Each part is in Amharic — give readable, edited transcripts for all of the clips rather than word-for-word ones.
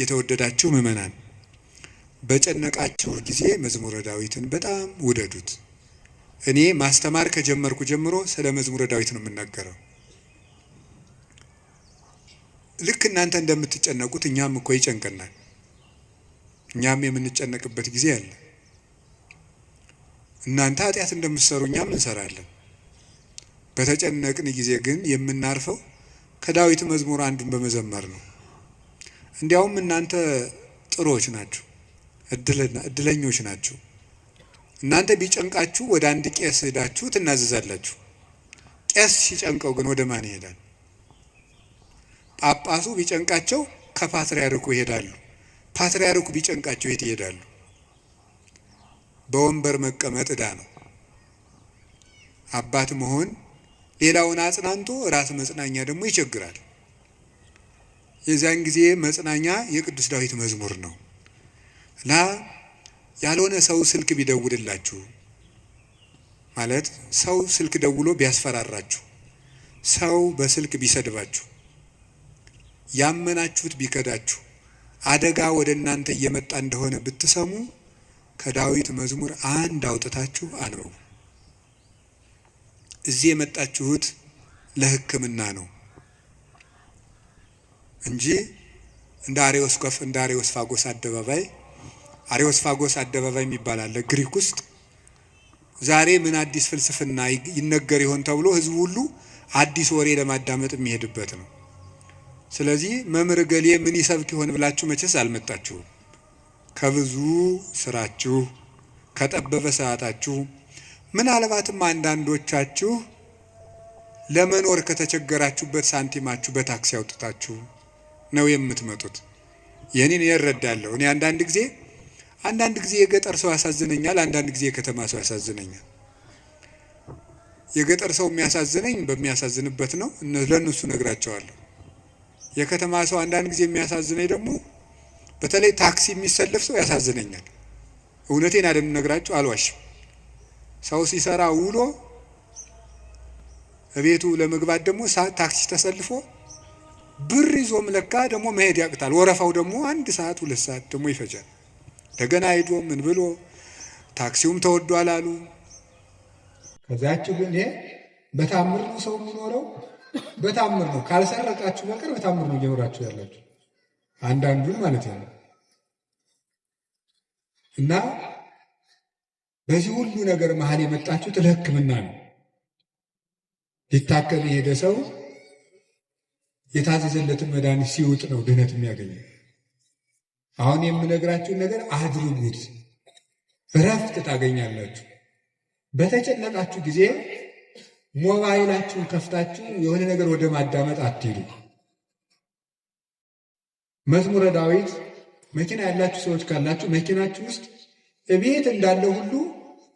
የተወደዳችሁ ምእመናን በጨነቃችሁ ጊዜ መዝሙረ ዳዊትን በጣም ውደዱት። እኔ ማስተማር ከጀመርኩ ጀምሮ ስለ መዝሙረ ዳዊት ነው የምናገረው። ልክ እናንተ እንደምትጨነቁት እኛም እኮ ይጨንቀናል። እኛም የምንጨነቅበት ጊዜ አለ። እናንተ ኃጢአት እንደምትሰሩ እኛም እንሰራለን። በተጨነቅን ጊዜ ግን የምናርፈው ከዳዊት መዝሙር አንዱን በመዘመር ነው። እንዲያውም እናንተ ጥሩዎች ናችሁ፣ እድለኞች ናችሁ። እናንተ ቢጨንቃችሁ ወደ አንድ ቄስ ሄዳችሁ ትናዘዛላችሁ። ቄስ ሲጨንቀው ግን ወደ ማን ይሄዳል? ጳጳሱ ቢጨንቃቸው ከፓትርያርኩ ይሄዳሉ። ፓትርያርኩ ቢጨንቃቸው የት ይሄዳሉ? በወንበር መቀመጥ ዕዳ ነው። አባት መሆን ሌላውን አጽናንቶ ራስ መጽናኛ ደግሞ ይቸግራል። የዚያን ጊዜ መጽናኛ የቅዱስ ዳዊት መዝሙር ነው እና ያልሆነ ሰው ስልክ ቢደውልላችሁ ማለት ሰው ስልክ ደውሎ ቢያስፈራራችሁ፣ ሰው በስልክ ቢሰድባችሁ፣ ያመናችሁት ቢከዳችሁ፣ አደጋ ወደ እናንተ እየመጣ እንደሆነ ብትሰሙ ከዳዊት መዝሙር አንድ አውጥታችሁ አንብቡ። እዚህ የመጣችሁት ለሕክምና ነው እንጂ እንደ አሬዮስፋጎስ አደባባይ የሚባል አለ ግሪክ ውስጥ። ዛሬ ምን አዲስ ፍልስፍና ይነገር ይሆን ተብሎ ህዝቡ ሁሉ አዲስ ወሬ ለማዳመጥ የሚሄድበት ነው። ስለዚህ መምህር ገሌ ምን ይሰብክ ይሆን ብላችሁ መቼስ አልመጣችሁም። ከብዙ ስራችሁ ከጠበበ ሰዓታችሁ ምናልባትም አንዳንዶቻችሁ ለመኖር ከተቸገራችሁበት ሳንቲማችሁ በታክሲ አውጥታችሁ ነው የምትመጡት። ይህንን እረዳለሁ። እኔ አንዳንድ ጊዜ የገጠር ሰው ያሳዝነኛል፣ አንዳንድ ጊዜ የከተማ ሰው ያሳዝነኛል። የገጠር ሰው የሚያሳዝነኝ በሚያሳዝንበት ነው፣ ለእነሱ ነግራቸዋለሁ። የከተማ ሰው አንዳንድ ጊዜ የሚያሳዝነኝ ደግሞ በተለይ ታክሲ የሚሰለፍ ሰው ያሳዝነኛል። እውነቴን አይደል ነግራችሁ፣ አልዋሽም። ሰው ሲሰራ ውሎ እቤቱ ለመግባት ደግሞ ታክሲ ተሰልፎ ብር ይዞም ለካ ደግሞ መሄድ ያቅታል። ወረፋው ደግሞ 1 ሰዓት 2 ሰዓት ደግሞ ይፈጃል። እንደገና ሄዶ ምን ብሎ ታክሲውም ተወዷል አሉ። ከዛችሁ ግን በታምር ነው ሰው የሚኖረው፣ በታምር ነው። ካልሰረቃችሁ በቀር በታምር ነው እየኖራችሁ ያላችሁ አንዳንዱን ማለት ነው። እና በዚህ ሁሉ ነገር መሀል የመጣችሁት ለሕክምና ነው። ሊታከም የሄደ ሰው የታዘዘለትን መድኃኒት ሲውጥ ነው ድህነት የሚያገኘው። አሁን የምነግራችሁን ነገር አድርጉት፣ እረፍት ታገኛላችሁ። በተጨነቃችሁ ጊዜ ሞባይላችሁን ከፍታችሁ የሆነ ነገር ወደ ማዳመጥ አትሄዱ። መዝሙረ ዳዊት መኪና ያላችሁ ሰዎች ካላችሁ መኪናችሁ ውስጥ እቤት እንዳለ ሁሉ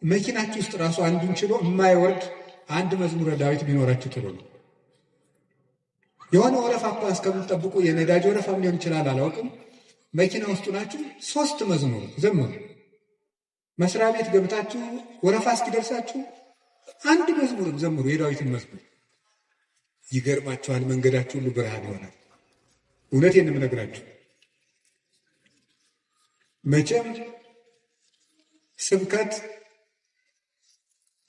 መኪናችሁ ውስጥ ራሱ አንዱን ችሎ የማይወርድ አንድ መዝሙረ ዳዊት ቢኖራችሁ ጥሩ ነው። የሆነ ወረፋ እንኳን እስከምትጠብቁ የነዳጅ ወረፋም ሊሆን ይችላል፣ አላውቅም። መኪና ውስጡ ናችሁ 3 መዝሙር ዘምሩ። መስሪያ ቤት ገብታችሁ ወረፋ እስኪደርሳችሁ አንድ መዝሙር ዘምሩ፣ የዳዊትን መዝሙር። ይገርማችኋል፣ መንገዳችሁ ሁሉ ብርሃን ይሆናል። እውነቴን የምነግራችሁ። መቼም ስብከት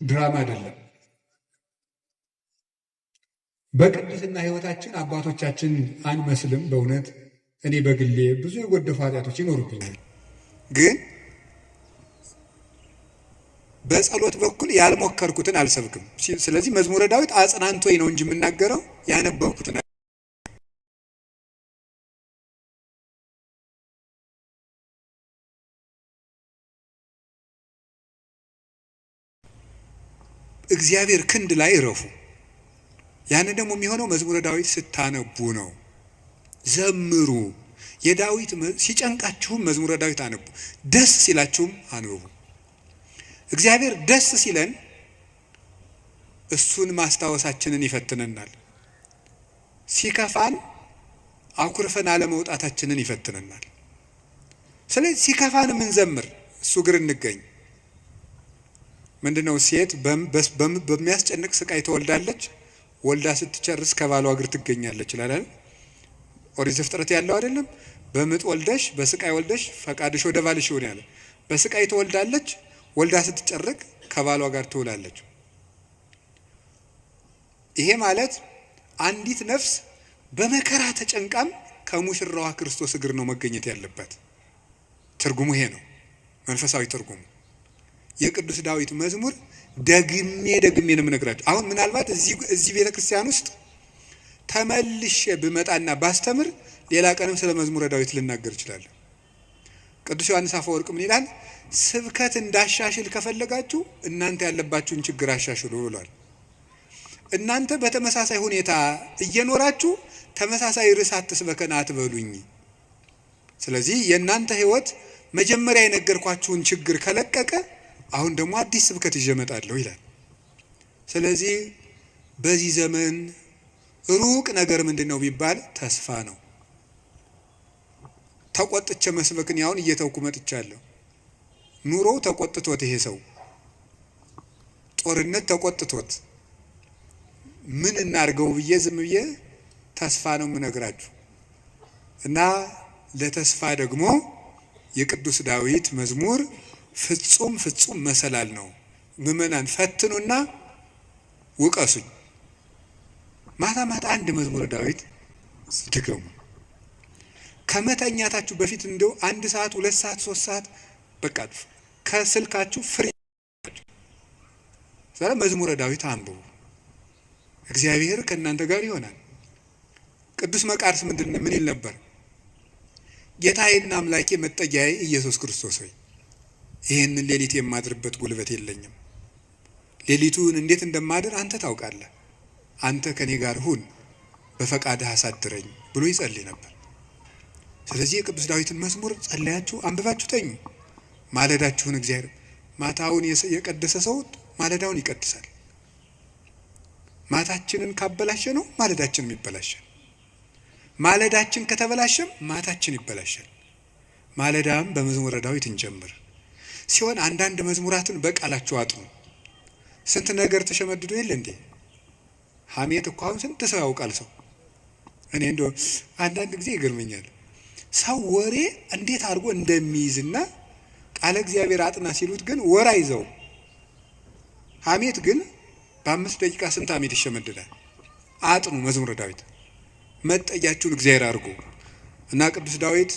ድራማ አይደለም። በቅድስና ሕይወታችን አባቶቻችን አንመስልም። በእውነት እኔ በግሌ ብዙ የጎደፉ ኃጢአቶች ይኖሩብኛል። ግን በጸሎት በኩል ያልሞከርኩትን አልሰብክም። ስለዚህ መዝሙረ ዳዊት አጽናንቶኝ ነው እንጂ የምናገረው ያነበብኩትን እግዚአብሔር ክንድ ላይ እረፉ። ያን ደግሞ የሚሆነው መዝሙረ ዳዊት ስታነቡ ነው። ዘምሩ። የዳዊት ሲጨንቃችሁም መዝሙረ ዳዊት አነቡ፣ ደስ ሲላችሁም አንብቡ። እግዚአብሔር ደስ ሲለን እሱን ማስታወሳችንን ይፈትነናል። ሲከፋን አኩርፈን አለመውጣታችንን ይፈትነናል። ስለዚህ ሲከፋን እንዘምር፣ እሱ ግር እንገኝ። ምንድነው? ሴት በሚያስጨንቅ ስቃይ ትወልዳለች፣ ወልዳ ስትጨርስ ከባሏ እግር ትገኛለች ይላል። ኦሪት ዘፍጥረት ያለው አይደለም? በምጥ ወልደሽ በስቃይ ወልደሽ ፈቃድሽ ወደ ባልሽ ይሁን ያለ። በስቃይ ትወልዳለች፣ ወልዳ ስትጨርቅ ከባሏ ጋር ትውላለች። ይሄ ማለት አንዲት ነፍስ በመከራ ተጨንቃም ከሙሽራዋ ክርስቶስ እግር ነው መገኘት ያለባት። ትርጉሙ ይሄ ነው፣ መንፈሳዊ ትርጉሙ። የቅዱስ ዳዊት መዝሙር ደግሜ ነው የምነግራችሁ። አሁን ምናልባት እዚህ ቤተ ክርስቲያን ውስጥ ተመልሼ ብመጣና ባስተምር ሌላ ቀንም ስለ መዝሙረ ዳዊት ልናገር እችላለሁ። ቅዱስ ዮሐንስ አፈወርቅ ምን ይላል? ስብከት እንዳሻሽል ከፈለጋችሁ እናንተ ያለባችሁን ችግር አሻሽሉ ብሏል። እናንተ በተመሳሳይ ሁኔታ እየኖራችሁ ተመሳሳይ ርዕስ አትስበከን አትበሉኝ። ስለዚህ የእናንተ ሕይወት መጀመሪያ የነገርኳችሁን ችግር ከለቀቀ አሁን ደግሞ አዲስ ስብከት ይዤ እመጣለሁ ይላል። ስለዚህ በዚህ ዘመን ሩቅ ነገር ምንድነው ቢባል ተስፋ ነው። ተቆጥቼ መስበክን ያውን እየተውኩ መጥቻለሁ። ኑሮው ተቆጥቶት ይሄ ሰው ጦርነት ተቆጥቶት ምን እናርገው ብዬ ዝም ብዬ ተስፋ ነው የምነግራችሁ። እና ለተስፋ ደግሞ የቅዱስ ዳዊት መዝሙር ፍጹም መሰላል ነው። ምእመናን ፈትኑና ውቀሱኝ። ማታ አንድ መዝሙረ ዳዊት ድገሙ። ከመተኛታችሁ በፊት እንደው 1 ሰዓት 2 ሰዓት 3 ሰዓት በቃ ከስልካችሁ ፍሪ ዛሬ መዝሙረ ዳዊት አንብቡ። እግዚአብሔር ከእናንተ ጋር ይሆናል። ቅዱስ መቃርስ ምን ይል ነበር? ጌታዬና አምላኬ መጠጊያዬ ኢየሱስ ክርስቶስ ሆይ ይህንን ሌሊት የማድርበት ጉልበት የለኝም። ሌሊቱን እንዴት እንደማድር አንተ ታውቃለህ። አንተ ከኔ ጋር ሁን፣ በፈቃድህ አሳድረኝ ብሎ ይጸልይ ነበር። ስለዚህ የቅዱስ ዳዊትን መዝሙር ጸለያችሁ አንብባችሁ ተኙ። ማለዳችሁን እግዚአብሔር ማታውን የቀደሰ ሰው ማለዳውን ይቀድሳል። ማታችንን ካበላሸ ነው ማለዳችንም ይበላሻል። ማለዳችን ከተበላሸም ማታችን ይበላሻል። ማለዳም በመዝሙረ ዳዊት እንጀምር ሲሆን አንዳንድ መዝሙራትን በቃላችሁ አጥኑ። ስንት ነገር ተሸመድዶ የለ እንዴ? ሐሜት እኮ አሁን ስንት ሰው ያውቃል። ሰው እኔ እንደው አንዳንድ ጊዜ ይገርመኛል። ሰው ወሬ እንዴት አድርጎ እንደሚይዝና ቃለ እግዚአብሔር አጥና ሲሉት ግን ወራ ይዘው ሐሜት ግን በ5 ደቂቃ ስንት ሐሜት ይሸመድዳል። አጥኑ መዝሙረ ዳዊት መጠጊያችሁን እግዚአብሔር አድርጉ እና ቅዱስ ዳዊት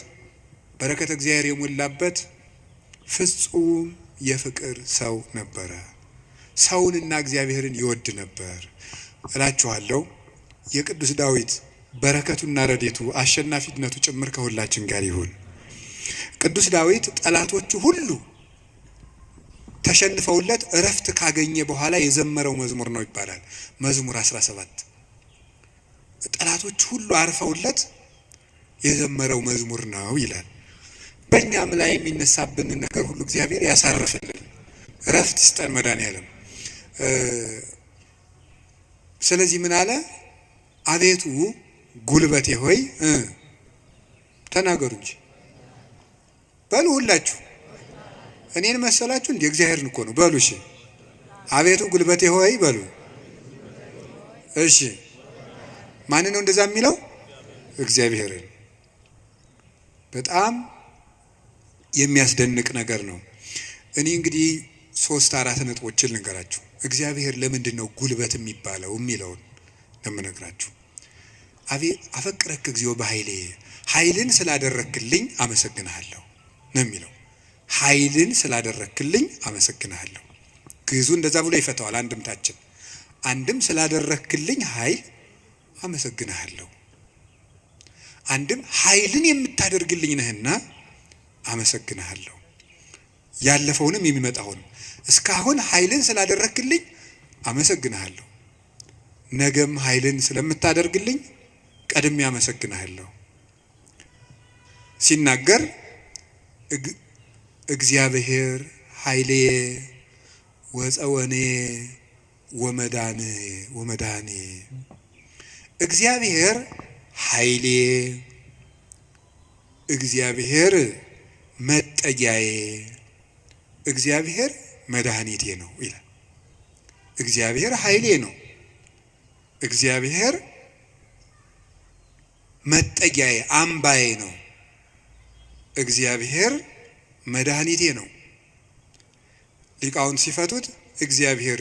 በረከተ እግዚአብሔር የሞላበት ፍጹም የፍቅር ሰው ነበረ። ሰውንና እግዚአብሔርን ይወድ ነበር እላችኋለሁ። የቅዱስ ዳዊት በረከቱና ረድኤቱ አሸናፊነቱ ጭምር ከሁላችን ጋር ይሁን። ቅዱስ ዳዊት ጠላቶቹ ሁሉ ተሸንፈውለት እረፍት ካገኘ በኋላ የዘመረው መዝሙር ነው ይባላል። መዝሙር 17 ጠላቶቹ ሁሉ አርፈውለት የዘመረው መዝሙር ነው ይላል። በእኛም ላይ የሚነሳብን ነገር ሁሉ እግዚአብሔር ያሳርፍልን፣ እረፍት ይስጠን መድኃኔዓለም። ስለዚህ ምን አለ? አቤቱ ጉልበቴ ሆይ ተናገሩ እንጂ በሉ ሁላችሁ። እኔን መሰላችሁ እንዴ? እግዚአብሔርን እኮ ነው በሉ። እሺ አቤቱ ጉልበቴ ሆይ በሉ። እሺ ማን ነው እንደዛ የሚለው? እግዚአብሔርን። በጣም የሚያስደንቅ ነገር ነው። እኔ እንግዲህ 3-4 ነጥቦችን ልንገራችሁ። እግዚአብሔር ለምንድን ነው ጉልበት የሚባለው የሚለውን ለምነግራችሁ። አፈቅረክ እግዚኦ በኃይሌ ኃይልን ስላደረክልኝ አመሰግንሃለሁ ነው የሚለው። ኃይልን ስላደረክልኝ አመሰግንሃለሁ። ግዕዙ እንደዛ ብሎ ይፈታዋል። አንድምታችን አንድም ስላደረክልኝ ኃይል አመሰግንሃለሁ፣ አንድም ኃይልን የምታደርግልኝ ነህና አመሰግንሃለሁ። ያለፈውንም የሚመጣውን እስካሁን ኃይልን ስላደረክልኝ አመሰግንሃለሁ፣ ነገም ኃይልን ስለምታደርግልኝ ቀድሜ አመሰግንሃለሁ። ሲናገር እግዚአብሔር ኃይሌ ወፀወኔ ወመዳኔ እግዚአብሔር ኃይሌ፣ እግዚአብሔር መጠጊያዬ፣ እግዚአብሔር መድኃኒቴ ነው ይላል። እግዚአብሔር ኃይሌ ነው፣ እግዚአብሔር መጠጊያዬ አምባዬ ነው፣ እግዚአብሔር መድኃኒቴ ነው። ሊቃውንት ሲፈቱት እግዚአብሔር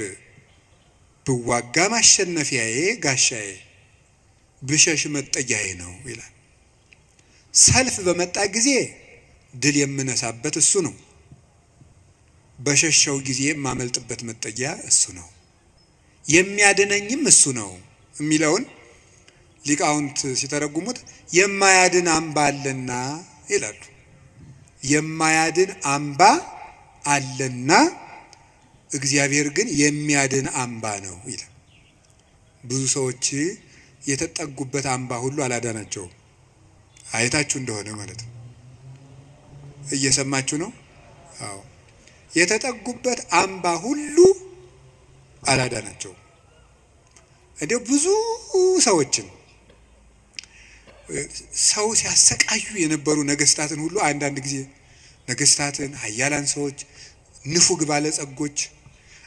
ብዋጋ ማሸነፊያዬ ጋሻዬ ብሸሽ መጠጊያዬ ነው ይላል። ሰልፍ በመጣ ጊዜ ድል የምነሳበት እሱ ነው። በሸሸው ጊዜ የማመልጥበት መጠጊያ እሱ ነው። የሚያድነኝም እሱ ነው የሚለውን ሊቃውንት ሲተረጉሙት የማያድን አምባ አለና ይላሉ። የማያድን አምባ አለና እግዚአብሔር ግን የሚያድን አምባ ነው ይላል። ብዙ ሰዎች የተጠጉበት አምባ ሁሉ አላዳናቸውም። አይታችሁ እንደሆነ ማለት ነው። እየሰማችሁ ነው? አዎ። የተጠጉበት አምባ ሁሉ አላዳናቸውም። እንዲያው ብዙ ሰዎችን ሰው ሲያሰቃዩ የነበሩ ነገስታትን ሁሉ አንዳንድ ጊዜ ነገስታትን፣ ኃያላን ሰዎች፣ ንፉግ ባለጸጎች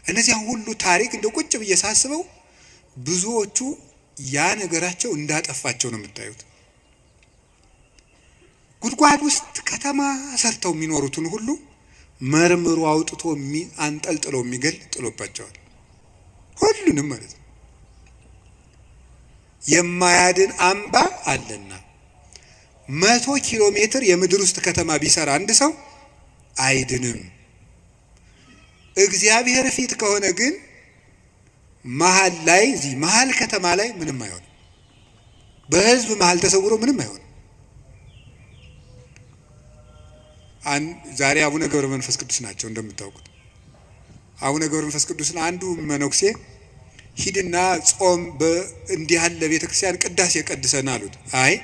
እነዚያን ሁሉ ታሪክ እንደ ቁጭ ብዬ ሳስበው ብዙዎቹ ያ ነገራቸው እንዳጠፋቸው ነው የምታዩት። ጉድጓድ ውስጥ ከተማ ሰርተው የሚኖሩትን ሁሉ መርምሮ አውጥቶ አንጠልጥሎ የሚገል ጥሎባቸዋል። ሁሉንም ማለት ነው። የማያድን አምባ አለና 100 ኪሎ ሜትር የምድር ውስጥ ከተማ ቢሰራ አንድ ሰው አይድንም። እግዚአብሔር ፊት ከሆነ ግን መሃል ላይ እዚህ መሃል ከተማ ላይ ምንም አይሆንም። በህዝብ መሃል ተሰውሮ ምንም አይሆንም። ዛሬ አቡነ ገብረ መንፈስ ቅዱስ ናቸው እንደምታውቁት። አቡነ ገብረ መንፈስ ቅዱስን አንዱ መነኩሴ ሂድና ጾም እንዲህ ያለ ቤተክርስቲያን ቅዳሴ ቀድሰና አሉት። አይ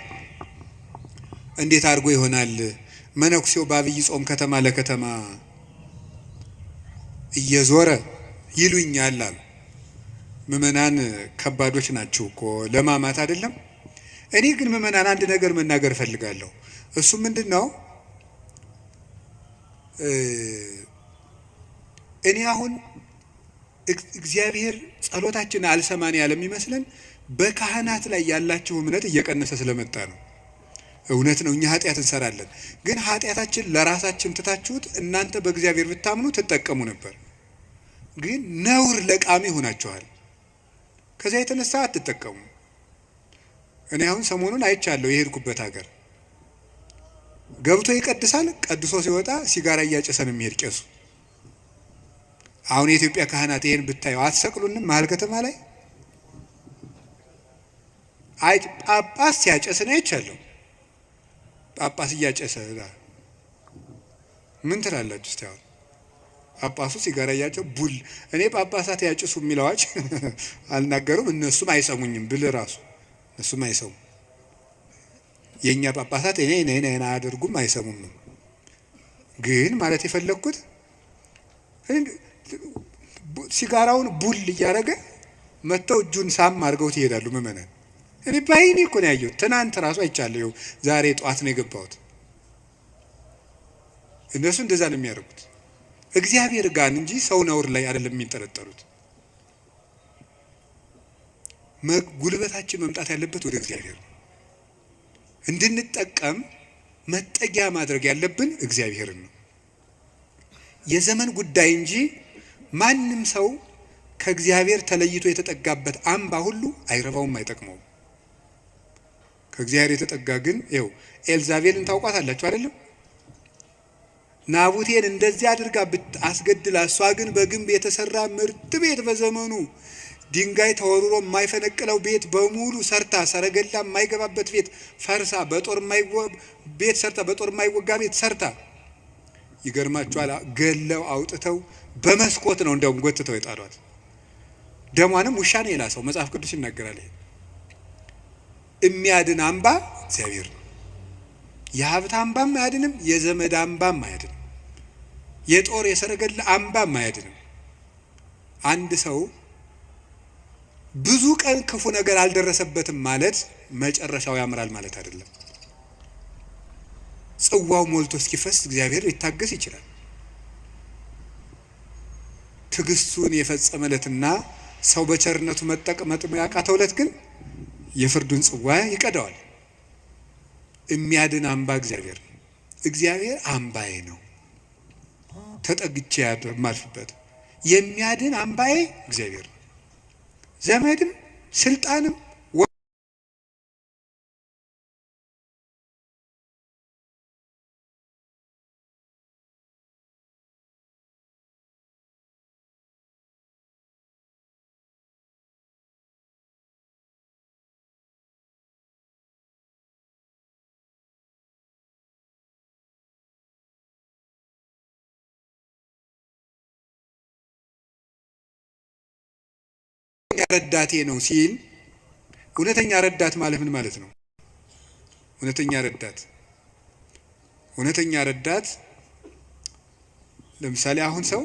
እንዴት አድርጎ ይሆናል? መነኩሴው በአብይ ጾም ከተማ ለከተማ እየዞረ ይሉኛል አሉ። ምእመናን ከባዶች ናቸው እኮ ለማማት አይደለም። እኔ ግን ምእመናን አንድ ነገር መናገር እፈልጋለሁ። እሱ ምንድነው? እኔ አሁን እግዚአብሔር ጸሎታችን አልሰማን ያለም ይመስለን በካህናት ላይ ያላችሁ እምነት እየቀነሰ ስለመጣ ነው። እውነት ነው፣ እኛ ኃጢአት እንሰራለን። ግን ኃጢአታችን ለራሳችን ትታችሁት እናንተ በእግዚአብሔር ብታምኑ ትጠቀሙ ነበር። ግን ነውር ለቃሚ ሆናችኋል። ከዚያ የተነሳ አትጠቀሙ። እኔ አሁን ሰሞኑን አይቻለሁ። የሄድኩበት ሀገር ገብቶ ይቀድሳል። ቀድሶ ሲወጣ ሲጋራ እያጨሰ ነው የሚሄድ ቄሱ። አሁን የኢትዮጵያ ካህናት ይሄን ብታየው አትሰቅሉንም? መሀል ከተማ ላይ አይ ጳጳስ ሲያጨስ ነው አይቻለሁ። ጳጳስ እያጨሰ ምን ትላላችሁ እስቲ? አሁን ጳጳሱ ሲጋራ እያጨሰ ቡል እኔ ጳጳሳት ያጭሱ የሚል አዋጅ አልናገሩም። እነሱም አይሰሙኝም ብል ራሱ እነሱም አይሰሙም። የኛ ጳጳሳት እኔ አያደርጉም አይሰሙም። ግን ማለት የፈለኩት ሲጋራውን ቡል እያደረገ መተው እጁን ሳም አድርገው ይሄዳሉ ምእመናን። እኔ ባይኔ እኮ ነው ያየሁት። ትናንት ራሱ አይቻለሁ። ዛሬ ጧት ነው የገባሁት። እነሱ እንደዛ ነው የሚያደርጉት። እግዚአብሔር ጋር እንጂ ሰው ነውር ላይ አይደለም የሚንጠለጠሉት። ጉልበታችን መምጣት ያለበት ወደ እግዚአብሔር ነው። እንድንጠቀም መጠጊያ ማድረግ ያለብን እግዚአብሔርን ነው። የዘመን ጉዳይ እንጂ ማንም ሰው ከእግዚአብሔር ተለይቶ የተጠጋበት አምባ ሁሉ አይረባውም፣ አይጠቅመውም። ከእግዚአብሔር የተጠጋ ግን ይኸው ኤልዛቤልን ታውቋታላችሁ አይደለም? ናቡቴን እንደዚህ አድርጋ አስገድላ፣ እሷ ግን በግንብ የተሰራ ምርጥ ቤት በዘመኑ ድንጋይ ተወርሮ የማይፈነቅለው ቤት በሙሉ ሰርታ፣ ሰረገላ የማይገባበት ቤት ፈርሳ፣ በጦር የማይወጋ ቤት ሰርታ፣ ይገርማችኋል ገለው አውጥተው በመስኮት ነው እንደውም ጎትተው የጣሏት። ደሟንም ውሻ ነው የላሰው። መጽሐፍ ቅዱስ ይናገራል። የሚያድን አምባ እግዚአብሔር ነው። የሀብት አምባም አያድንም፣ የዘመድ አምባም አያድንም፣ የጦር የሰረገላ አምባም አያድንም። አንድ ሰው ብዙ ቀን ክፉ ነገር አልደረሰበትም ማለት መጨረሻው ያምራል ማለት አይደለም። ጽዋው ሞልቶ እስኪፈስ እግዚአብሔር ሊታገስ ይችላል። ትዕግስቱን የፈጸመለትና ሰው በቸርነቱ መጠቀም ያቃተውለት ግን የፍርዱን ጽዋ ይቀዳዋል። የሚያድን አምባ እግዚአብሔር ነው። እግዚአብሔር አምባዬ ነው ተጠግቼ የማልፍበት የሚያድን አምባዬ እግዚአብሔር ነው። ዘመድም ስልጣንም ረዳቴ ነው ሲል እውነተኛ ረዳት ማለት ምን ማለት ነው? እውነተኛ ረዳት ለምሳሌ አሁን ሰው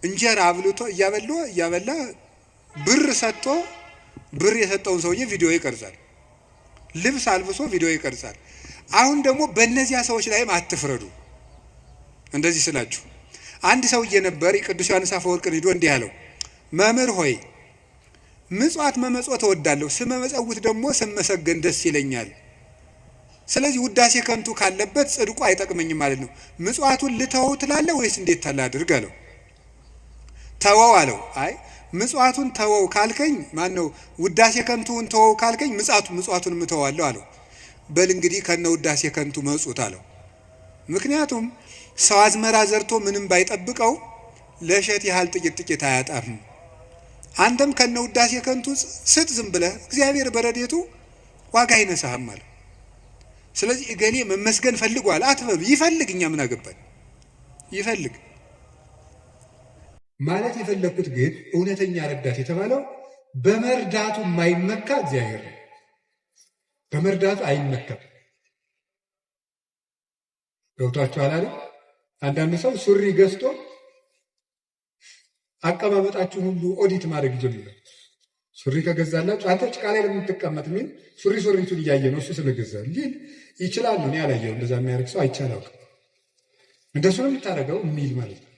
እንጀራ አብልቶ እያበላ ብር ሰጥቶ ብር የሰጠውን ሰውዬ ቪዲዮ ይቀርጻል። ልብስ አልብሶ ቪዲዮ ይቀርጻል። አሁን ደግሞ በእነዚያ ሰዎች ላይም አትፍረዱ። እንደዚህ ስላችሁ አንድ ሰውዬ ነበር ቅዱስ ዮሐንስ አፈወርቅን ሄዶ እንዲህ አለው፣ መምህር ሆይ ምጽዋት መመጽወት እወዳለሁ፣ ስመመጸውት ደግሞ ስመሰገን ደስ ይለኛል። ስለዚህ ውዳሴ ከንቱ ካለበት ጽድቁ አይጠቅመኝም ማለት ነው። ምጽዋቱን ልተወው ትላለህ ወይስ እንዴት ታላድርግ አለው። ተወው አለው። አይ ምጽዋቱን ተወው ካልከኝ ማን ነው ውዳሴ ከንቱን ተወው ካልከኝ ምጽዋቱን ምተዋለሁ አለው። በል እንግዲህ ከነ ውዳሴ ከንቱ መጹት አለው። ምክንያቱም ሰው አዝመራ ዘርቶ ምንም ባይጠብቀው ለእሸት ያህል ጥቂት አያጣም። አንተም ከነ ውዳሴ ከንቱ ስጥ ዝም ብለህ እግዚአብሔር በረዴቱ ዋጋ አይነሳህም ማለት። ስለዚህ እገሌ መመስገን ፈልጓል አትበሉ። ይፈልግ፣ እኛ ምን አገባን? ይፈልግ ማለት የፈለኩት ግን እውነተኛ ረዳት የተባለው በመርዳቱ የማይመካ እግዚአብሔር ነው። በመርዳቱ አይመካም። ገብቷችኋል አይደል? አንዳንድ ሰው ሱሪ ገዝቶ አቀማመጣችሁን ሁሉ ኦዲት ማድረግ ይጀምራል። ሱሪ ከገዛላችሁ አንተ ጭቃ ላይ ለምትቀመጥ ምን ሱሪቱን እያየ ነው እሱ ስለገዛ ሊል ይችላል። እኔ አላየው እንደዛ የሚያደርግ ሰው አይቻላል። እንደሱ ነው የምታደርገው የሚል ማለት ነው።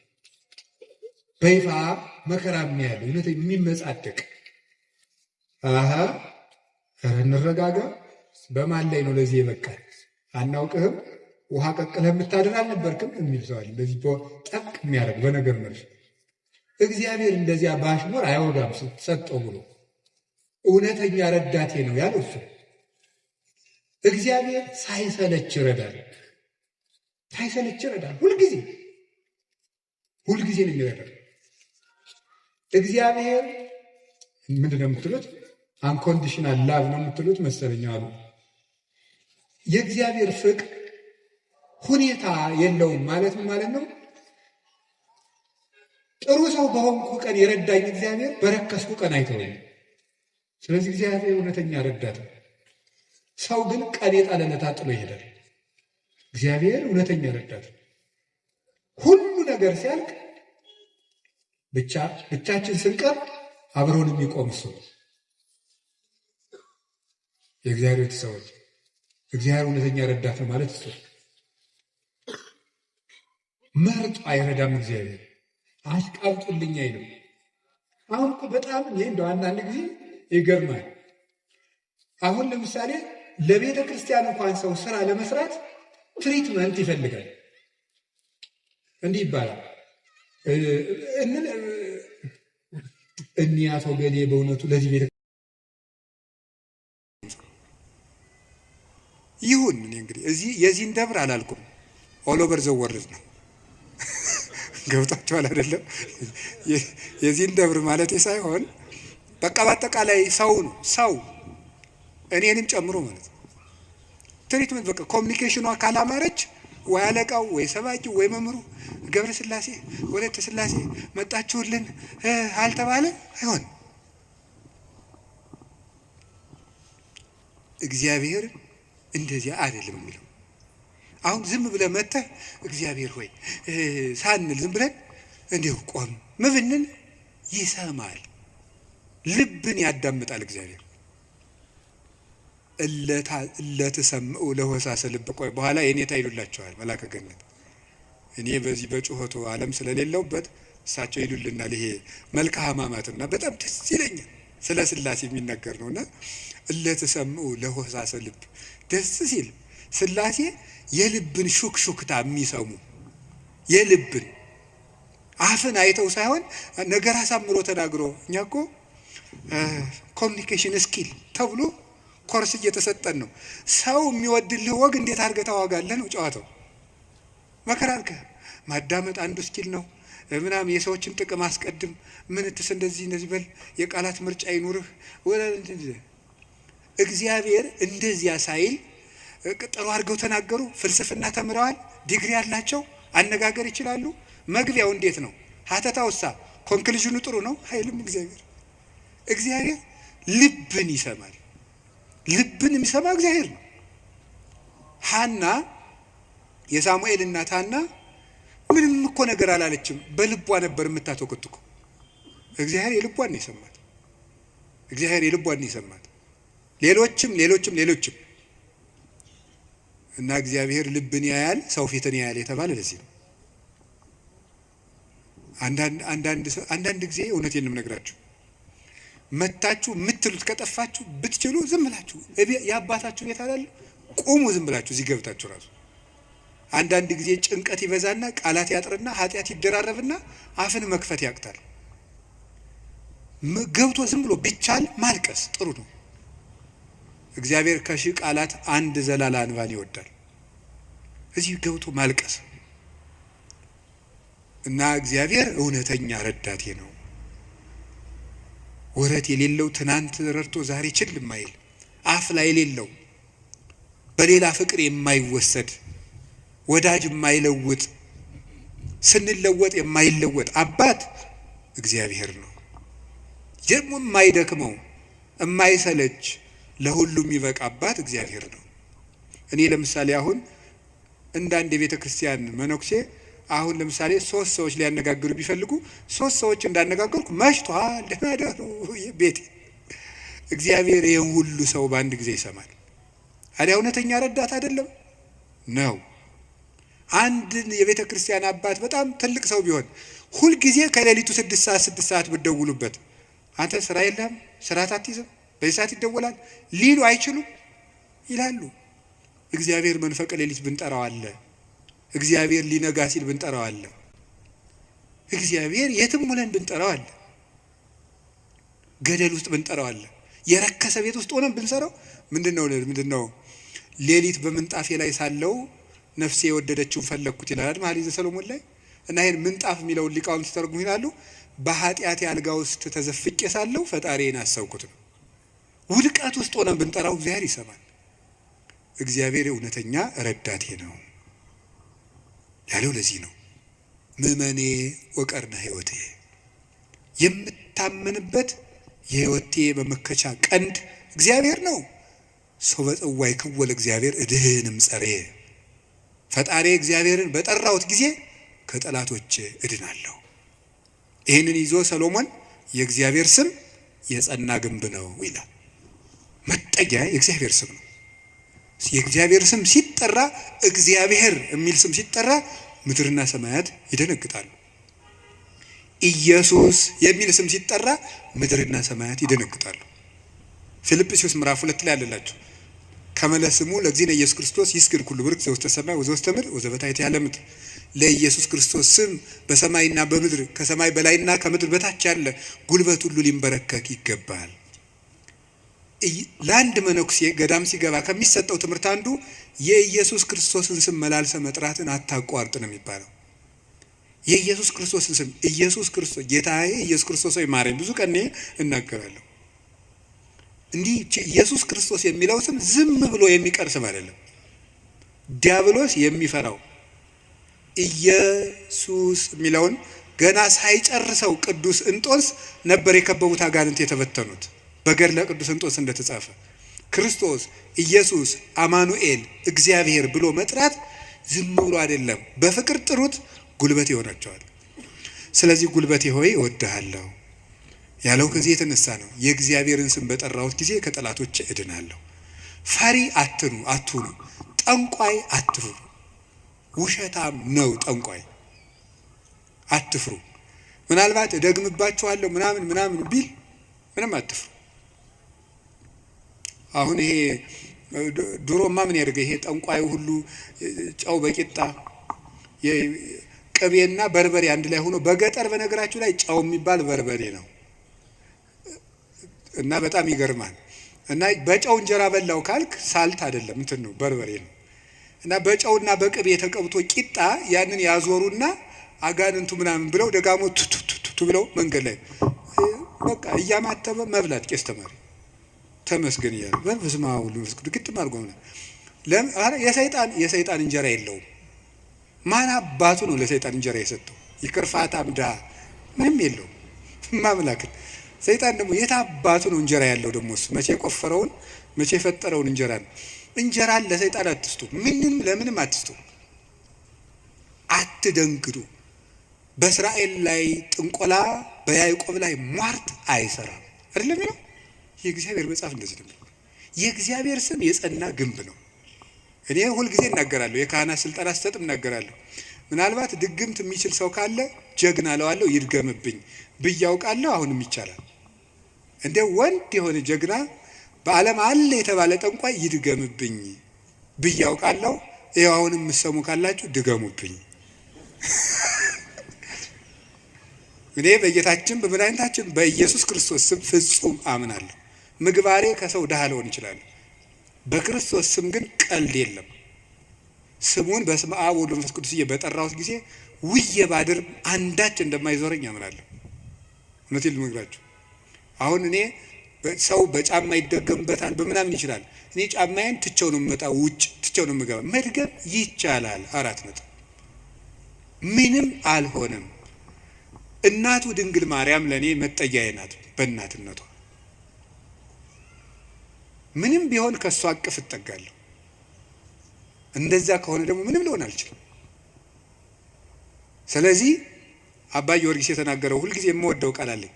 በይፋ መከራ የሚያለው እውነት የሚመጻደቅ እንረጋጋ። በማን ላይ ነው ለዚህ የበቃል? አናውቅህም፣ ውሃ ቀቅለህ የምታድር አልነበርክም የሚል ሰዋል። እንደዚህ ጠቅ የሚያደርግ በነገር መልስ እግዚአብሔር እንደዚያ ባሽሙር አይወጋም ሰጠው ብሎ እውነተኛ ረዳቴ ነው ያለው እሱ። እግዚአብሔር ሳይሰለች ይረዳል። ሁልጊዜ ነው የሚረዳው። እግዚአብሔር ምንድን ነው የምትሉት? አንኮንዲሽናል ላቭ ነው የምትሉት መሰለኝ አሉ። የእግዚአብሔር ፍቅር ሁኔታ የለውም ማለት ነው። ጥሩ ሰው በሆንኩ ቀን የረዳኝ እግዚአብሔር በረከስኩ ቀን አይተወኝም። ስለዚህ እግዚአብሔር እውነተኛ ረዳት ነው። ሰው ግን ቀን የጣለለት ጥሎ ይሄዳል። እግዚአብሔር እውነተኛ ረዳት ነው። ሁሉ ነገር ሲያልቅ ብቻችን ስንቀር አብሮን የሚቆም እሱ ነው። የእግዚአብሔር ሰዎች እግዚአብሔር እውነተኛ ረዳት ነው ማለት እሱ መርጦ አይረዳም። እግዚአብሔር አሽቃብጡልኝ አይልም። አሁን እኮ በጣም ይሄ እንደው አንዳንድ ጊዜ ይገርማል። አሁን ለምሳሌ ለቤተ ክርስቲያን እንኳን ሰው ስራ ለመስራት ትሪትመንት ይፈልጋል። እንዲህ ይባላል እኒያ ሰው ገሌ በእውነቱ ለዚህ ቤተ ይሁን። እኔ እንግዲህ እዚህ የዚህን ደብር አላልኩም፣ ኦሎቨር ዘወርዝ ነው። ገብታችኋል አይደለም? የዚህን ደብር ማለት ሳይሆን በቃ በአጠቃላይ ሰው ነው። ሰው እኔንም ጨምሮ ማለት ነው። ትሪትመንት በቃ ኮሚኒኬሽኗ ካላማረች ወይ አለቃው ወይ ሰባኪው ወይ መምሩ ገብረ ስላሴ ወለተ ስላሴ መጣችሁልን አልተባለ አይሆን። እግዚአብሔር እንደዚያ አይደለም የሚለው። አሁን ዝም ብለህ መተህ እግዚአብሔር ሆይ ሳንል ዝም ብለን እንዲሁ ቆም ምብንን ይሰማል፣ ልብን ያዳምጣል እግዚአብሔር። እለተሰምዑ ለሆሳሰ ልብ። ቆይ በኋላ የኔታ ይሉላቸዋል መላከ ገነት። እኔ በዚህ በጩኸቱ ዓለም ስለሌለውበት እሳቸው ይሉልናል። ይሄ መልካ ሕማማትና በጣም ደስ ይለኛል። ስለ ስላሴ የሚናገር ነውና እለተሰምዑ ለሆሳሰ ልብ ደስ ሲል ሥላሴ የልብን ሹክሹክታ የሚሰሙ የልብን አፍን አይተው ሳይሆን ነገር አሳምሮ ተናግሮ እኛ እኮ ኮሚኒኬሽን ስኪል ተብሎ ኮርስ እየተሰጠን ነው። ሰው የሚወድልህ ወግ እንዴት አድርገህ ታዋጋለህ ነው ጨዋታው። መከራርከ ማዳመጥ አንዱ ስኪል ነው ምናምን የሰዎችን ጥቅም አስቀድም ምንትስ እንደዚህ በል የቃላት ምርጫ ይኑርህ እግዚአብሔር እንደዚያ ሳይል ጥሩ አድርገው ተናገሩ። ፍልስፍና ተምረዋል፣ ዲግሪ ያላቸው አነጋገር ይችላሉ። መግቢያው እንዴት ነው? ሀተታውሳ ኮንክሉዥኑ ጥሩ ነው አይልም። እግዚአብሔር ልብን ይሰማል። ልብን የሚሰማ እግዚአብሔር ነው። ሐና የሳሙኤል እናት ሐና ምንም እኮ ነገር አላለችም፣ በልቧ ነበር የምታተኩትኩ። እግዚአብሔር የልቧን ነው የሰማት። እግዚአብሔር የልቧን ነው የሰማት። ሌሎችም እና እግዚአብሔር ልብን ያያል፣ ሰው ፊትን ያያል የተባለ ለዚህ ነው። አንዳንድ ጊዜ እውነቴን ነው የምነግራችሁ፣ መታችሁ የምትሉት ከጠፋችሁ ብትችሉ ዝም ብላችሁ የአባታችሁ ቤት አይደል ቁሙ፣ ዝም ብላችሁ እዚህ ገብታችሁ ራሱ አንዳንድ ጊዜ ጭንቀት ይበዛና ቃላት ያጥርና ኃጢአት ይደራረብና አፍን መክፈት ያቅታል። ገብቶ ዝም ብሎ ቢቻል ማልቀስ ጥሩ ነው። እግዚአብሔር ከሺህ ቃላት አንድ ዘላላ እንባን ይወዳል። እዚህ ገብቶ ማልቀስ እና እግዚአብሔር እውነተኛ ረዳቴ ነው። ወረት የሌለው ትናንት ረድቶ ዛሬ ችል የማይል አፍ ላይ የሌለው በሌላ ፍቅር የማይወሰድ ወዳጅ የማይለውጥ ስንለወጥ የማይለወጥ አባት እግዚአብሔር ነው። ደግሞ የማይደክመው የማይሰለች ለሁሉም ይበቃ አባት እግዚአብሔር ነው። እኔ ለምሳሌ አሁን እንዳንድ የቤተ ክርስቲያን መነኩሴ አሁን ለምሳሌ 3 ሰዎች ሊያነጋግሩ ቢፈልጉ 3 ሰዎች እንዳነጋገርኩ መሽቷል ደህና ቤት እግዚአብሔር ይሄን ሁሉ ሰው በአንድ ጊዜ ይሰማል። አዲያ እውነተኛ ረዳት አይደለም ነው። አንድ የቤተ ክርስቲያን አባት በጣም ትልቅ ሰው ቢሆን ሁሉ ጊዜ ከሌሊቱ 6 ሰዓት ብትደውሉበት አንተ ስራ የለም ስራ አትይዝም በዚህ ሰዓት ይደወላል ሊሉ አይችሉም ይላሉ። እግዚአብሔር መንፈቀ ሌሊት ብንጠራው አለ። እግዚአብሔር ሊነጋ ሲል ብንጠራው አለ። እግዚአብሔር የትም ሆነን ብንጠራው አለ። ገደል ውስጥ ብንጠራው አለ። የረከሰ ቤት ውስጥ ሆነን ብንሰራው ምንድነው ሌሊት በምንጣፌ ላይ ሳለው ነፍሴ የወደደችውን ፈለግኩት ይላል መኃልየ ሰሎሞን ላይ። እና ይሄን ምንጣፍ የሚለውን ሊቃውንት ተርጉሙ ይላሉ በኃጢአት አልጋ ውስጥ ተዘፍቄ ሳለው ፈጣሪዬን አሰብኩት ነው። ውድቀት ውስጥ ሆነን ብንጠራው እግዚአብሔር ይሰማል። እግዚአብሔር እውነተኛ ረዳቴ ነው ያለው ለዚህ ነው። ምእመኔ ወቀርነ ሕይወቴ የምታመንበት የሕይወቴ መመከቻ ቀንድ እግዚአብሔር ነው። ሰው በጽዋይ ክወለ እግዚአብሔር እድህንም ጸሬ ፈጣሪ እግዚአብሔርን በጠራሁት ጊዜ ከጠላቶች እድናለሁ። ይህንን ይዞ ሰሎሞን የእግዚአብሔር ስም የጸና ግንብ ነው ይላል። መጠጊያ የእግዚአብሔር ስም ነው። የእግዚአብሔር ስም ሲጠራ እግዚአብሔር የሚል ስም ሲጠራ ምድርና ሰማያት ይደነግጣሉ። ኢየሱስ የሚል ስም ሲጠራ ምድርና ሰማያት ይደነግጣሉ። ፊልጵስዩስ ምዕራፍ 2 ላይ አለላችሁ ከመለስሙ ለእግዚእነ ኢየሱስ ክርስቶስ ይስግድ ኩሉ ብርክ ዘውስተ ሰማይ ወዘውስተ ምድር ወዘበታሕተ ያለ ምድር። ለኢየሱስ ክርስቶስ ስም በሰማይና በምድር ከሰማይ በላይና ከምድር በታች ያለ ጉልበት ሁሉ ሊንበረከክ ይገባል። ለአንድ መነኩሴ ገዳም ሲገባ ከሚሰጠው ትምህርት አንዱ የኢየሱስ ክርስቶስን ስም መላልሰ መጥራትን አታቋርጥ ነው የሚባለው። የኢየሱስ ክርስቶስን ስም ኢየሱስ ክርስቶስ ጌታዬ ኢየሱስ ክርስቶስ ሆይ ማረኝ ብዙ ቀን እናገራለሁ። እንዲህ ኢየሱስ ክርስቶስ የሚለው ስም ዝም ብሎ የሚቀር ስም አይደለም። ዲያብሎስ የሚፈራው ኢየሱስ የሚለውን ገና ሳይጨርሰው ቅዱስ እንጦንስ ነበር የከበቡት አጋንንት የተበተኑት። በገድለ ቅዱስ እንጦንስ እንደተጻፈ ክርስቶስ ኢየሱስ አማኑኤል እግዚአብሔር ብሎ መጥራት ዝም ብሎ አይደለም። በፍቅር ጥሩት፣ ጉልበት ይሆናቸዋል። ስለዚህ ጉልበቴ ሆይ እወድሃለሁ ያለው ከዚህ የተነሳ ነው። የእግዚአብሔርን ስም በጠራሁት ጊዜ ከጠላቶች እድናለሁ። ፈሪ አትሁኑ፣ ጠንቋይ አትፍሩ። ውሸታም ነው ጠንቋይ፣ አትፍሩ። ምናልባት እደግምባችኋለሁ ምናምን ቢል ምንም አትፍሩ። አሁን ይሄ ድሮማ ምን ያደርገ ይሄ ጠንቋዩ ሁሉ ጨው በቂጣ ቅቤና በርበሬ አንድ ላይ ሆኖ በገጠር በነገራችሁ ላይ ጨው የሚባል በርበሬ ነው እና በጣም ይገርማል። እና በጨው እንጀራ በላው ካልክ ሳልት አይደለም እንትን ነው በርበሬ ነው። እና በጨውና በቅቤ ተቀብቶ ቂጣ ያንን ያዞሩና አጋንንቱ ምናምን ብለው ደጋሞ ቱቱቱቱ ብለው መንገድ ላይ በቃ እያማተበ መብላት ቄስ ተማሪ ተመስገን ይላል። በስመ አብ ወወልድ ወመንፈስ ቅዱስ ግጥም አድርጎ ነው። የሰይጣን እንጀራ የለውም። ማን አባቱ ነው ለሰይጣን እንጀራ የሰጠው? ይቅርፋት አምዳ ምንም የለውም። ማምላክ ሰይጣን ደግሞ የት አባቱ ነው እንጀራ ያለው? ደግሞ እሱ መቼ ቆፈረውን መቼ የፈጠረውን እንጀራ ነው። እንጀራን ለሰይጣን አትስጡ። ምንም ለምንም አትስጡ። አትደንግዱ። በእስራኤል ላይ ጥንቆላ በያዕቆብ ላይ ሟርት አይሰራም አይደለም ነው የእግዚአብሔር መጽሐፍ እንደዚህ ነው። የእግዚአብሔር ስም የጸና ግንብ ነው። እኔ ሁል ጊዜ እናገራለሁ። የካህናት ስልጣን አስተጥም እናገራለሁ። ምናልባት ድግምት የሚችል ሰው ካለ ጀግና ለዋለው ይድገምብኝ ብያውቃለሁ። አሁንም ይቻላል። እንደ ወንድ የሆነ ጀግና በዓለም አለ የተባለ ጠንቋይ ይድገምብኝ ብያውቃለሁ። ይኸው አሁንም የምትሰሙ ካላችሁ ድገሙብኝ። እኔ በጌታችን በመድኃኒታችን በኢየሱስ ክርስቶስ ስም ፍጹም አምናለሁ። ምግባሬ ከሰው ድሃ ልሆን ይችላል። በክርስቶስ ስም ግን ቀልድ የለም። ስሙን በስመ አብ ወወልድ ወመንፈስ ቅዱስ በጠራሁት ጊዜ ውዬ ባድር አንዳች እንደማይዞረኝ አምናለሁ። እውነቴን ልነግራችሁ። አሁን እኔ ሰው በጫማ ይደገምበታል በምናምን ይችላል። እኔ ጫማዬን ትቼው ነው የምመጣው፣ ውጭ ትቼው ነው የምገባ። መድገም ይቻላል። 4 ነጥብ። ምንም አልሆነም። እናቱ ድንግል ማርያም ለኔ መጠጊያዬ ናት። በእናትነቷ ምንም ቢሆን ከሷ አቅፍ እጠጋለሁ። እንደዛ ከሆነ ደግሞ ምንም ሊሆን አልችልም። ስለዚህ አባ ጊዮርጊስ የተናገረው ሁልጊዜ የምወደው ቃል አለኝ።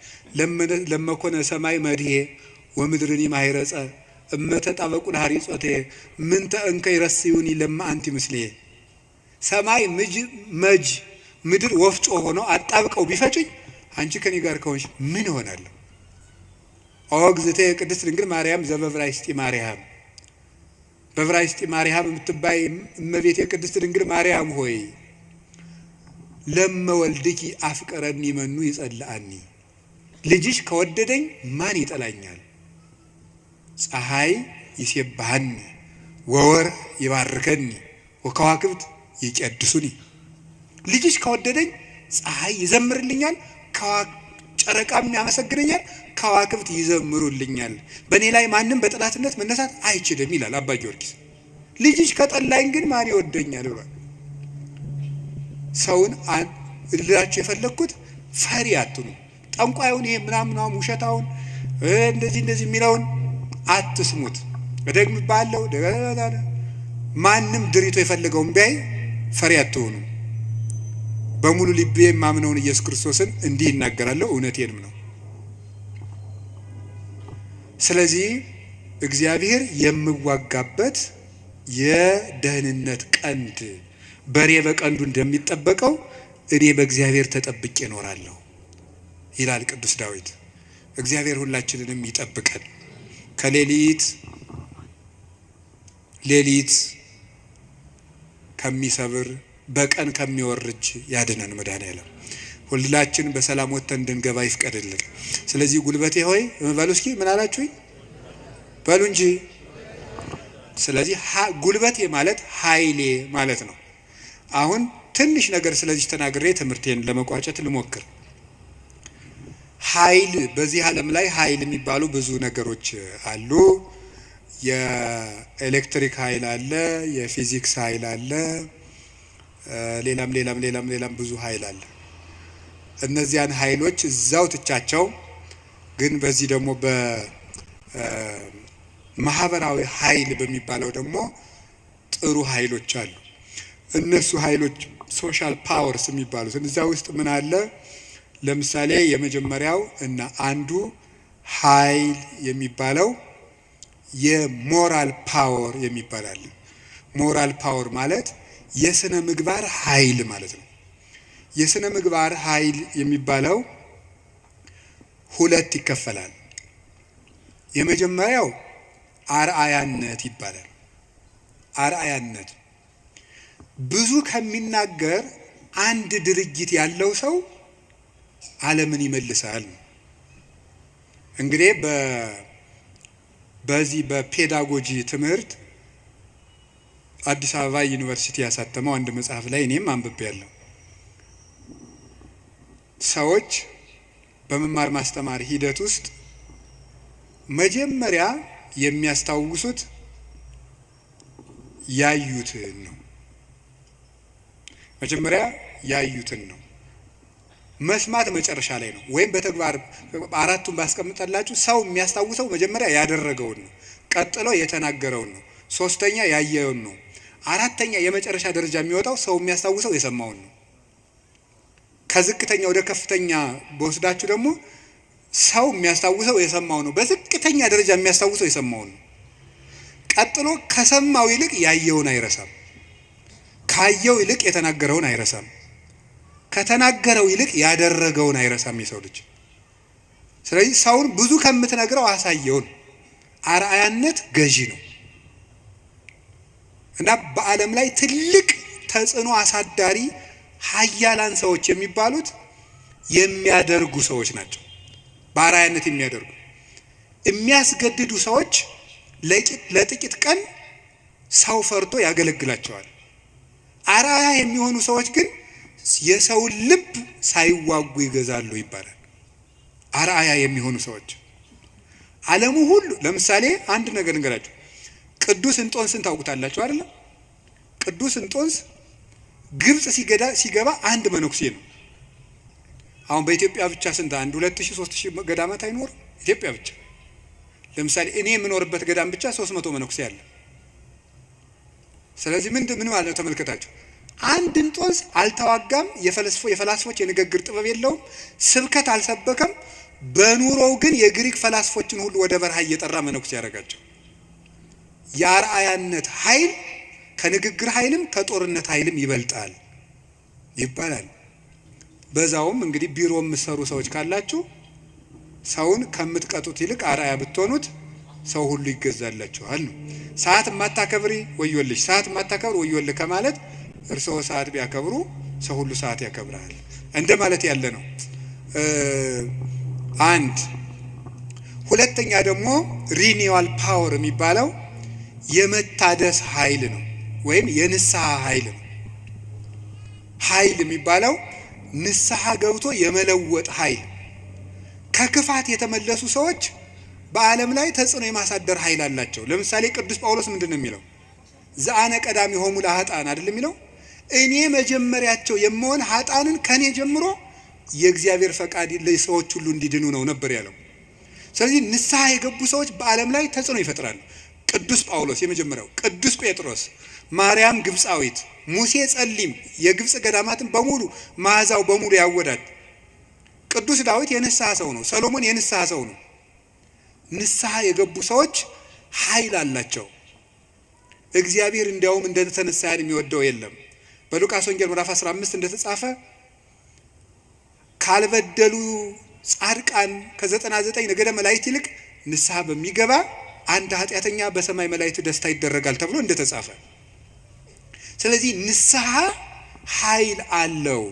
ለመኮነ ሰማይ መድሄ ወምድርኒ ማይረጸ እመተጣበቁ ለሐሪጾቴ ምንተ እንከ ይረስዩኒ ለማ አንቲ ምስሌ። ሰማይ መጅ ምድር ወፍጮ ሆኖ አጣብቀው ቢፈጭኝ አንቺ ከኔ ጋር ከሆንሽ ምን እሆናለሁ? ኦግዝቴ ቅድስት ድንግል ማርያም ዘበብራይስጢ ማርያም፣ በብራይስጢ ማርያም የምትባይ እመቤቴ ቅድስት ድንግል ማርያም ሆይ ለመወልድኪ አፍቀረኒ መኑ ይጸልአኒ። ልጅሽ ከወደደኝ ማን ይጠላኛል? ፀሐይ ይሴብሐኒ ወወር ይባርከኒ ወከዋክብት ይቀድሱኒ። ልጅሽ ከወደደኝ ፀሐይ ይዘምርልኛል፣ ጨረቃም ያመሰግነኛል፣ ከዋክብት ይዘምሩልኛል። በእኔ ላይ ማንም በጠላትነት መነሳት አይችልም ይላል አባ ጊዮርጊስ። ልጅሽ ከጠላኝ ግን ማን ይወደኛል ብሏል። ሰውን ልላችሁ የፈለግኩት ፈሪ አትኑ። ጠንቋዩን ይሄ ምናምናም ውሸታውን እንደዚህ የሚለውን አትስሙት። እደግምባለሁ። ማንም ድሪቶ የፈለገውን ቢያይ ፈሪ አትሆኑ። በሙሉ ልቤ የማምነውን ኢየሱስ ክርስቶስን እንዲህ እናገራለሁ፣ እውነቴንም ነው። ስለዚህ እግዚአብሔር የምዋጋበት የደህንነት ቀንድ በሬ በቀንዱ እንደሚጠበቀው እኔ በእግዚአብሔር ተጠብቄ እኖራለሁ ይላል ቅዱስ ዳዊት። እግዚአብሔር ሁላችንንም ይጠብቀን፣ ከሌሊት ከሚሰብር በቀን ከሚወርጅ ያድነን መድኃኔዓለም። ሁላችን በሰላም ወጥተን እንድንገባ ይፍቀድልን። ስለዚህ ጉልበቴ ሆይ በሉ እስኪ ምን አላችሁኝ? በሉ እንጂ። ስለዚህ ጉልበቴ ማለት ኃይሌ ማለት ነው። አሁን ትንሽ ነገር ስለዚህ ተናግሬ ትምህርቴን ለመቋጨት ልሞክር። ኃይል፣ በዚህ ዓለም ላይ ኃይል የሚባሉ ብዙ ነገሮች አሉ። የኤሌክትሪክ ኃይል አለ፣ የፊዚክስ ኃይል አለ፣ ሌላም ብዙ ኃይል አለ። እነዚያን ኃይሎች እዛው ትቻቸው ግን በዚህ ደግሞ በማህበራዊ ኃይል በሚባለው ደግሞ ጥሩ ኃይሎች አሉ። እነሱ ኃይሎች ሶሻል ፓወርስ የሚባሉት እዛ ውስጥ ምን አለ? ለምሳሌ የመጀመሪያው እና አንዱ ኃይል የሚባለው የሞራል ፓወር የሚባል አለ። ሞራል ፓወር ማለት የስነ ምግባር ኃይል ማለት ነው። የስነ ምግባር ኃይል የሚባለው ሁለት ይከፈላል። የመጀመሪያው አርአያነት ይባላል። አርአያነት ብዙ ከሚናገር አንድ ድርጊት ያለው ሰው ዓለምን ይመልሳል። እንግዲህ በዚህ በፔዳጎጂ ትምህርት አዲስ አበባ ዩኒቨርሲቲ ያሳተመው አንድ መጽሐፍ ላይ እኔም አንብቤያለሁ። ሰዎች በመማር ማስተማር ሂደት ውስጥ መጀመሪያ የሚያስታውሱት ያዩትን ነው። መጀመሪያ ያዩትን ነው። መስማት መጨረሻ ላይ ነው። ወይም በተግባር አራቱን ባስቀምጠላችሁ ሰው የሚያስታውሰው መጀመሪያ ያደረገውን ነው፣ ቀጥሎ የተናገረውን ነው፣ ሶስተኛ ያየውን ነው፣ አራተኛ የመጨረሻ ደረጃ የሚወጣው ሰው የሚያስታውሰው የሰማውን ነው። ከዝቅተኛ ወደ ከፍተኛ በወስዳችሁ ደግሞ ሰው የሚያስታውሰው የሰማው ነው። በዝቅተኛ ደረጃ የሚያስታውሰው የሰማውን ነው። ቀጥሎ ከሰማው ይልቅ ያየውን አይረሳም። ካየው ይልቅ የተናገረውን አይረሳም። ከተናገረው ይልቅ ያደረገውን አይረሳም የሰው ልጅ። ስለዚህ ሰውን ብዙ ከምትነግረው አሳየውን። አርአያነት ገዢ ነው እና በዓለም ላይ ትልቅ ተጽዕኖ አሳዳሪ ሀያላን ሰዎች የሚባሉት የሚያደርጉ ሰዎች ናቸው። በአርአያነት የሚያደርጉ የሚያስገድዱ ሰዎች ለጥቂት ቀን ሰው ፈርቶ ያገለግላቸዋል። አርአያ የሚሆኑ ሰዎች ግን የሰውን ልብ ሳይዋጉ ይገዛሉ ይባላል። አርአያ የሚሆኑ ሰዎች ዓለሙ ሁሉ ለምሳሌ አንድ ነገር እንገራችሁ። ቅዱስ እንጦንስን ታውቁታላችሁ አይደል? ቅዱስ እንጦንስ ግብጽ ሲገባ አንድ መነኩሴ ነው። አሁን በኢትዮጵያ ብቻ ስንት 2000-3000 ገዳማት አይኖርም? ኢትዮጵያ ብቻ ለምሳሌ እኔ የምኖርበት ገዳም ብቻ 300 መነኩሴ አለ። ስለዚህ ምን ማለት ነው ተመልከታችሁ። አንድ እንጦንስ አልተዋጋም። የፈላስፎች የንግግር ጥበብ የለውም። ስብከት አልሰበከም። በኑሮው ግን የግሪክ ፈላስፎችን ሁሉ ወደ በረሃ እየጠራ መነኩሴ ያደረጋቸው። የአርአያነት ኃይል ከንግግር ኃይልም ከጦርነት ኃይልም ይበልጣል ይባላል። በዛውም እንግዲህ ቢሮ የምትሰሩ ሰዎች ካላችሁ ሰውን ከምትቀጡት ይልቅ አርአያ ብትሆኑት ሰው ሁሉ ይገዛላችኋል ነው። ሰዓት ማታከብሪ ወዮልሽ፣ ሰዓት ማታከብር ወዮልህ ከማለት እርስዎ ሰዓት ቢያከብሩ ሰው ሁሉ ሰዓት ያከብራል እንደ ማለት ያለ ነው። አንድ ሁለተኛ ደግሞ ሪኒዋል ፓወር የሚባለው የመታደስ ኃይል ነው፣ ወይም የንስሐ ኃይል ነው። ኃይል የሚባለው ንስሐ ገብቶ የመለወጥ ኃይል። ከክፋት የተመለሱ ሰዎች በዓለም ላይ ተጽዕኖ የማሳደር ኃይል አላቸው። ለምሳሌ ቅዱስ ጳውሎስ ምንድን ነው የሚለው? ዘአነ ቀዳሚ ሆሙ ለኃጥአን አይደል የሚለው? እኔ መጀመሪያቸው የምሆን ኃጥአንን ከኔ ጀምሮ የእግዚአብሔር ፈቃድ ለሰዎች ሁሉ እንዲድኑ ነው ነበር ያለው። ስለዚህ ንስሐ የገቡ ሰዎች በዓለም ላይ ተጽዕኖ ይፈጥራሉ። ቅዱስ ጳውሎስ የመጀመሪያው፣ ቅዱስ ጴጥሮስ፣ ማርያም ግብፃዊት፣ ሙሴ ጸሊም የግብፅ ገዳማትን በሙሉ መዓዛው በሙሉ ያወዳል። ቅዱስ ዳዊት የንስሐ ሰው ነው። ሰሎሞን የንስሐ ሰው ነው። ንስሐ የገቡ ሰዎች ኃይል አላቸው። እግዚአብሔር እንዲያውም እንደተነሳ የሚወደው የለም። በሉቃስ ወንጌል ምዕራፍ 15 እንደተጻፈ ካልበደሉ ጻድቃን ከ99 ነገደ መላእክት ይልቅ ንስሐ በሚገባ አንድ ኃጢአተኛ በሰማይ መላእክት ደስታ ይደረጋል ተብሎ እንደተጻፈ። ስለዚህ ንስሐ ኃይል አለው።